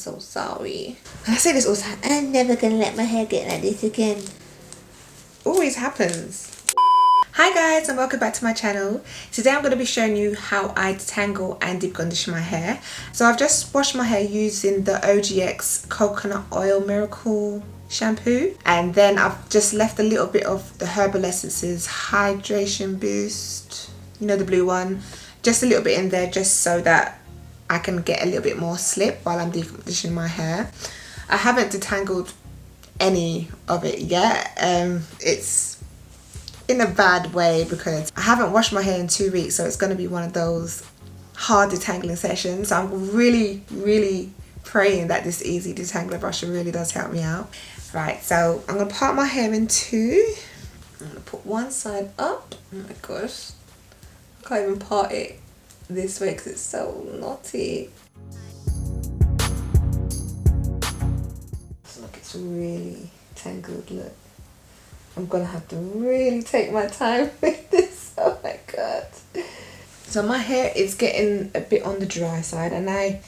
so sorry. I say this all the time, I'm never gonna let my hair get like this again. Always happens. Hi guys, and welcome back to my channel. Today I'm going to be showing you how I detangle and deep condition my hair. So I've just washed my hair using the OGX coconut oil miracle shampoo, and then I've just left a little bit of the Herbal Essences hydration boost, you know, the blue one, just a little bit in there just so that I can get a little bit more slip while I'm deep conditioning my hair. I haven't detangled any of it yet. It's in a bad way because I haven't washed my hair in 2 weeks, so it's going to be one of those hard detangling sessions. I'm really praying that this EZ Detangler Brush really does help me out. Right, so I'm going to part my hair in two. I'm going to put one side up. Oh my gosh, I can't even part it this way because it's so knotty. Look, it's really tangled, look. I'm gonna have to really take my time with this. Oh my god. So my hair is getting a bit on the dry side, and I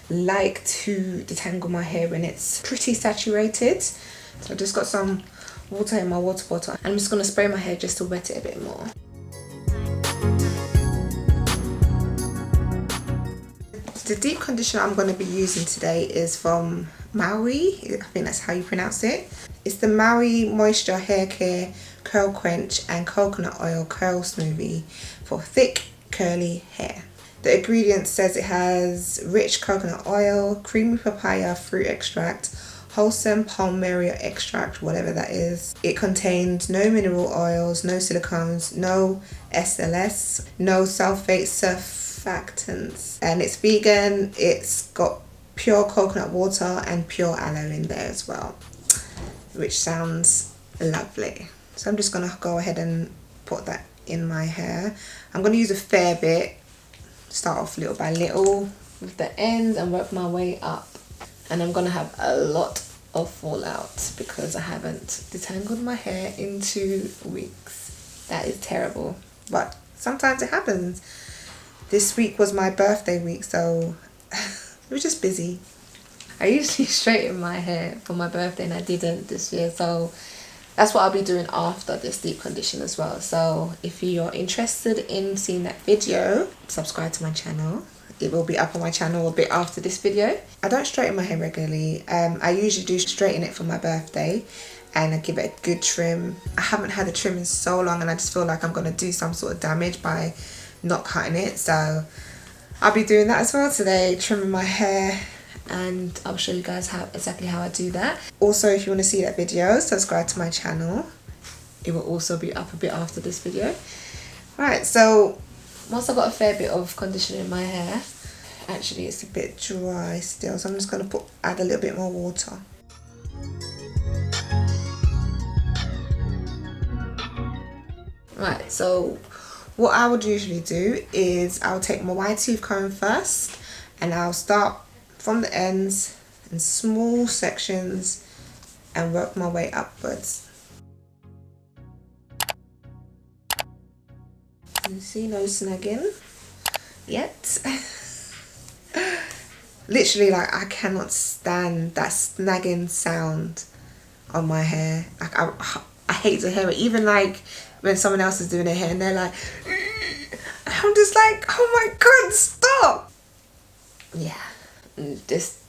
like to detangle my hair when it's pretty saturated. So I just got some water in my water bottle. I'm just gonna spray my hair just to wet it a bit more. The deep conditioner I'm going to be using today is from Maui. I think that's how you pronounce it. It's the Maui Moisture Hair Care Curl Quench and Coconut Oil Curl Smoothie for thick curly hair. The ingredient says it has rich coconut oil, creamy papaya fruit extract, wholesome palmaria extract, whatever that is. It contains no mineral oils, no silicones, no SLS, no sulfate surfactants, and it's vegan. It's got pure coconut water and pure aloe in there as well, which sounds lovely. So I'm just gonna go ahead and put that in my hair. I'm gonna use a fair bit, start off little by little with the ends and work my way up. And I'm gonna have a lot of fallout because I haven't detangled my hair in 2 weeks. That is terrible, but sometimes it happens. This week was my birthday week, so it was just busy. I usually straighten my hair for my birthday and I didn't this year, so that's what I'll be doing after this deep condition as well. So if you're interested in seeing that video, subscribe to my channel. It will be up on my channel a bit after this video. I don't straighten my hair regularly. I usually do straighten it for my birthday and I give it a good trim. I haven't had a trim in so long and I just feel like I'm going to do some sort of damage by not cutting it. So I'll be doing that as well today, trimming my hair, and I'll show you guys exactly how I do that. Also, if you want to see that video, subscribe to my channel. It will also be up a bit after this video. Right, so once I've got a fair bit of conditioner in my hair, actually it's a bit dry still, so I'm just going to add a little bit more water. Right, so what I would usually do is I'll take my wide tooth comb first and I'll start from the ends in small sections and work my way upwards. You see, no snagging yet. Literally, like, I cannot stand that snagging sound on my hair. Like, I hate to hear it. Even like when someone else is doing their hair and they're like, I'm just like, oh my god, stop. Yeah, just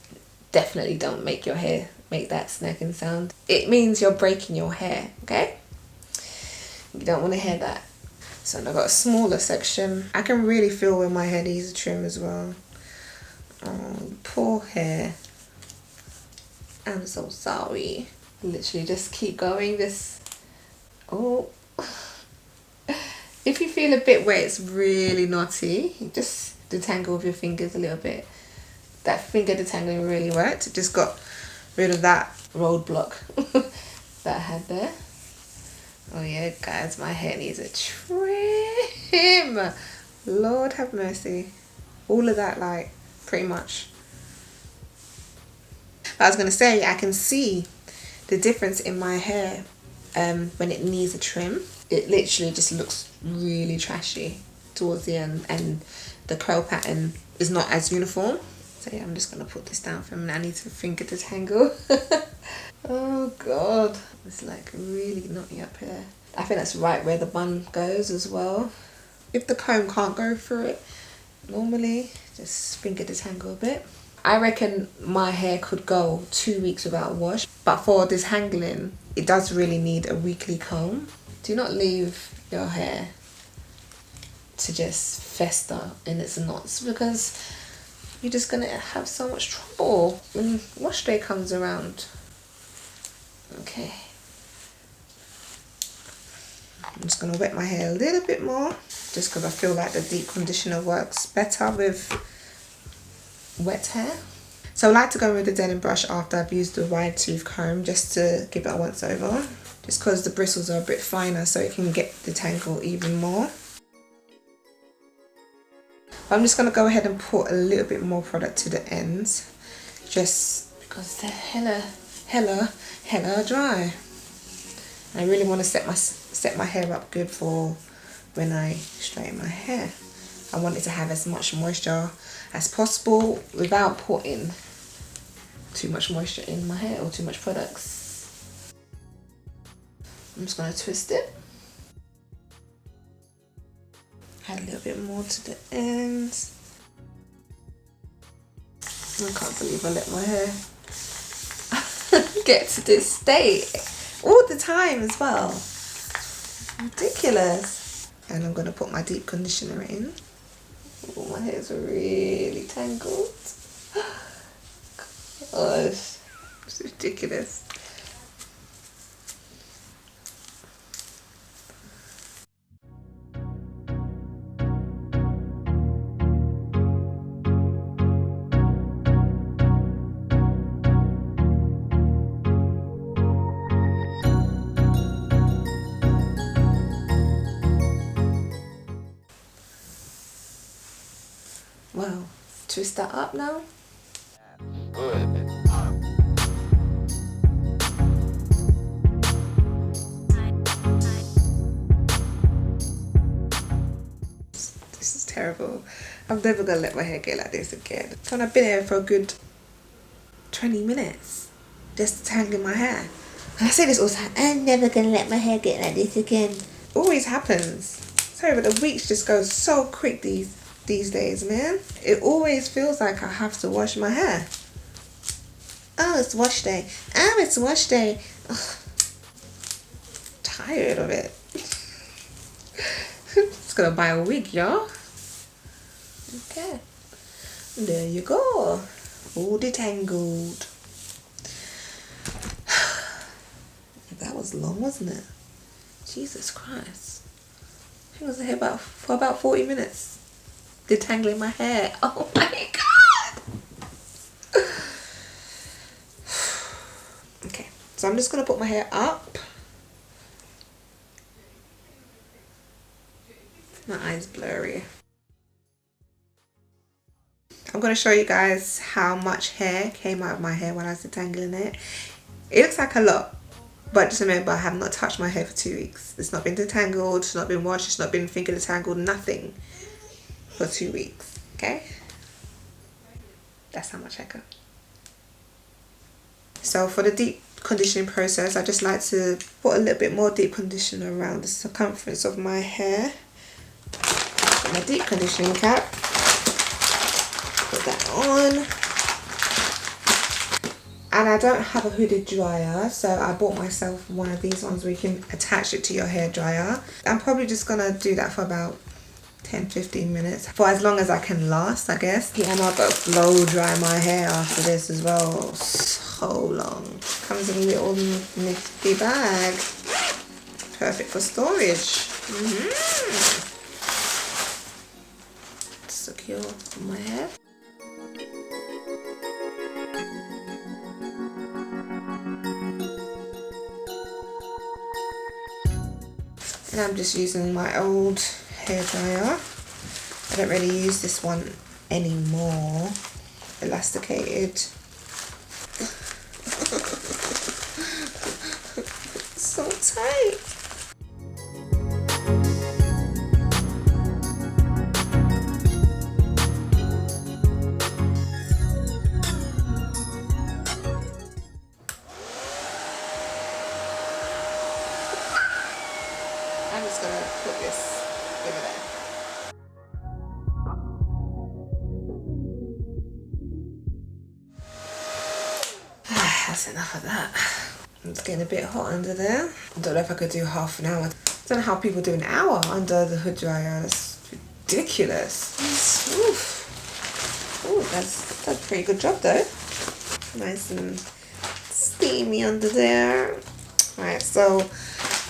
definitely don't make your hair make that snagging sound. It means you're breaking your hair, okay? You don't want to hear that. So I've got a smaller section. I can really feel when my hair needs a trim as well. Oh, poor hair. I'm so sorry. Literally just keep going. Oh. If you feel a bit where it's really knotty, just detangle with your fingers a little bit. That finger detangling really worked. It just got rid of that roadblock that I had there. Oh yeah, guys, my hair needs a trim. Lord have mercy. All of that, like, pretty much. But I was going to say, I can see the difference in my hair when it needs a trim. It literally just looks really trashy towards the end, and the curl pattern is not as uniform. So yeah, I'm just gonna put this down for a minute. I need to finger detangle. Oh god, it's like really knotty up here. I think that's right where the bun goes as well. If the comb can't go through it, normally just finger detangle a bit. I reckon my hair could go 2 weeks without a wash, but for detangling, it does really need a weekly comb. Do not leave your hair to just fester in its knots, because you're just gonna have so much trouble when wash day comes around. Okay. I'm just gonna wet my hair a little bit more, just because I feel like the deep conditioner works better with wet hair. So I like to go with the denim brush after I've used the wide tooth comb, just to give it a once over, just because the bristles are a bit finer so it can get detangled even more. I'm just going to go ahead and put a little bit more product to the ends, just because they're hella dry. I really want to set my hair up good for when I straighten my hair. I want it to have as much moisture as possible without putting too much moisture in my hair or too much products. I'm just going to twist it. Add a little bit more to the ends. I can't believe I let my hair get to this state all the time as well. Ridiculous. And I'm going to put my deep conditioner in. Oh, my hair's really tangled. Gosh, it's ridiculous. Wow, twist that up now. This is terrible. I'm never gonna let my hair get like this again. So I've been here for a good 20 minutes just detangling my hair. And I say this all the time, I'm never gonna let my hair get like this again. Always happens. Sorry, but the weeks just go so quick these days, man. It always feels like I have to wash my hair. Oh, it's wash day. Oh, it's wash day. Ugh. Tired of it. Just gonna buy a wig, y'all. Okay. There you go. All detangled. That was long, wasn't it? Jesus Christ. I was here for about 40 minutes. Detangling my hair. Oh my god. Okay, so I'm just gonna put my hair up. My eye's blurry. I'm gonna show you guys how much hair came out of my hair when I was detangling it. It looks like a lot, but just remember, I have not touched my hair for 2 weeks. It's not been detangled, it's not been washed, it's not been finger detangled, nothing for 2 weeks. Okay, that's how much I got. So for the deep conditioning process, I just like to put a little bit more deep conditioner around the circumference of my hair. Put my deep conditioning cap, put that on. And I don't have a hooded dryer, so I bought myself one of these ones where you can attach it to your hair dryer. I'm probably just gonna do that for about 10-15 minutes, for as long as I can last, I guess. Yeah, and I've got to blow dry my hair after this as well. So long. Comes in a little nifty bag. Perfect for storage. Secure on my hair. And I'm just using my old hair dryer. I don't really use this one anymore. Elasticated. So tight. just going to put this over there. That's enough of that. It's getting a bit hot under there. I don't know if I could do half an hour. I don't know how people do an hour under the hood dryer. That's ridiculous. Oof. Ooh, that's a pretty good job though. Nice and steamy under there. Alright, so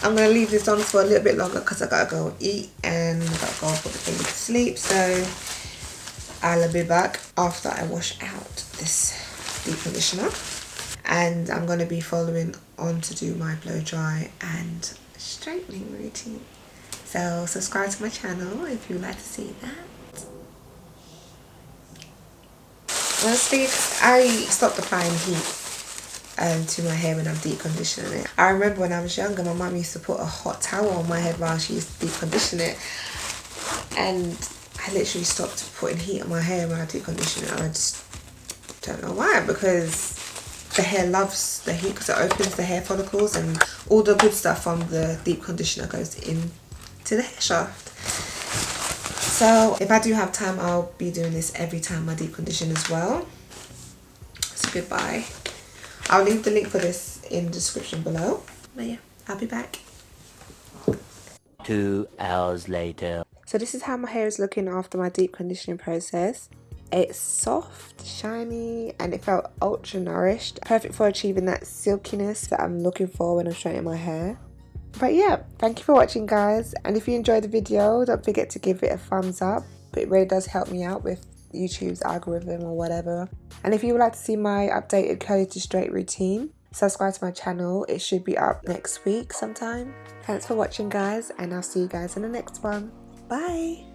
I'm going to leave this on for a little bit longer because I got to go eat and I got to go put the baby to sleep. So I'll be back after I wash out this deep conditioner. And I'm going to be following on to do my blow dry and straightening routine. So subscribe to my channel if you'd like to see that. Honestly, I stopped applying heat to my hair when I'm deep conditioning it. I remember when I was younger, my mum used to put a hot towel on my head while she used to deep condition it. And I literally stopped putting heat on my hair when I deep condition it. I just don't know why, because the hair loves the heat because it opens the hair follicles and all the good stuff from the deep conditioner goes into the hair shaft. So if I do have time, I'll be doing this every time I deep condition as well. So goodbye. I'll leave the link for this in the description below. But yeah, I'll be back. 2 hours later. So this is how my hair is looking after my deep conditioning process. It's soft, shiny, and it felt ultra nourished. Perfect for achieving that silkiness that I'm looking for when I'm straightening my hair. But yeah, thank you for watching guys. And if you enjoyed the video, don't forget to give it a thumbs up. It really does help me out with YouTube's algorithm or whatever. And if you would like to see my updated curly to straight routine, subscribe to my channel. It should be up next week sometime. Thanks for watching guys, and I'll see you guys in the next one. Bye.